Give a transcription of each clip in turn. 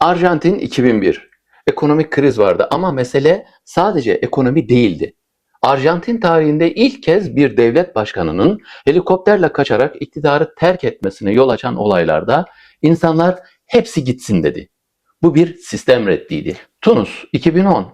Arjantin 2001. Ekonomik kriz vardı ama mesele sadece ekonomi değildi. Arjantin tarihinde ilk kez bir devlet başkanının helikopterle kaçarak iktidarı terk etmesine yol açan olaylarda insanlar hepsi gitsin dedi. Bu bir sistem reddiydi. Tunus 2010.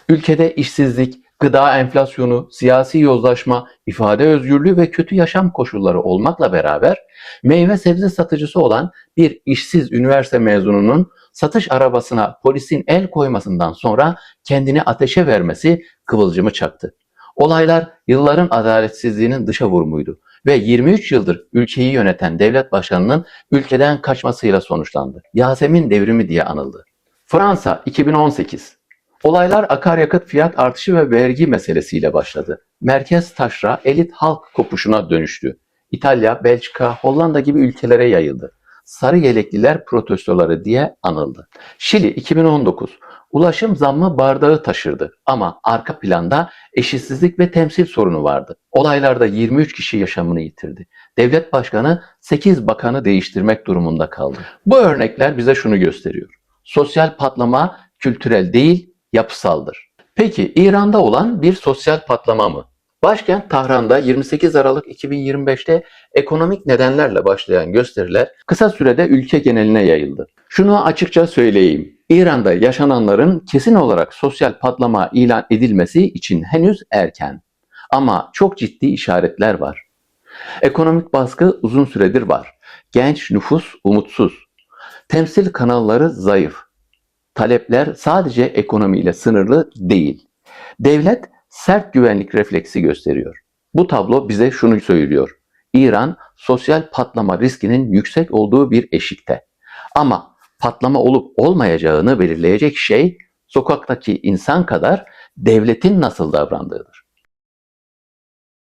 Ülkede işsizlik, gıda enflasyonu, siyasi yozlaşma, ifade özgürlüğü ve kötü yaşam koşulları olmakla beraber meyve sebze satıcısı olan bir işsiz üniversite mezununun satış arabasına polisin el koymasından sonra kendini ateşe vermesi kıvılcımı çaktı. Olaylar yılların adaletsizliğinin dışa vurumuydu ve 23 yıldır ülkeyi yöneten devlet başkanının ülkeden kaçmasıyla sonuçlandı. Yasemin devrimi diye anıldı. Fransa 2018. Olaylar akaryakıt fiyat artışı ve vergi meselesiyle başladı. Merkez taşra elit halk kopuşuna dönüştü. İtalya, Belçika, Hollanda gibi ülkelere yayıldı. Sarı yelekliler protestoları diye anıldı. Şili 2019. Ulaşım zammı bardağı taşırdı ama arka planda eşitsizlik ve temsil sorunu vardı. Olaylarda 23 kişi yaşamını yitirdi. Devlet başkanı 8 bakanı değiştirmek durumunda kaldı. Bu örnekler bize şunu gösteriyor. Sosyal patlama kültürel değil, yapısaldır. Peki İran'da olan bir sosyal patlama mı? Başkent Tahran'da 28 Aralık 2025'te ekonomik nedenlerle başlayan gösteriler kısa sürede ülke geneline yayıldı. Şunu açıkça söyleyeyim. İran'da yaşananların kesin olarak sosyal patlama ilan edilmesi için henüz erken. Ama çok ciddi işaretler var. Ekonomik baskı uzun süredir var. Genç nüfus umutsuz. Temsil kanalları zayıf. Talepler sadece ekonomiyle sınırlı değil. Devlet sert güvenlik refleksi gösteriyor. Bu tablo bize şunu söylüyor. İran sosyal patlama riskinin yüksek olduğu bir eşikte. Ama patlama olup olmayacağını belirleyecek şey sokaktaki insan kadar devletin nasıl davrandığıdır.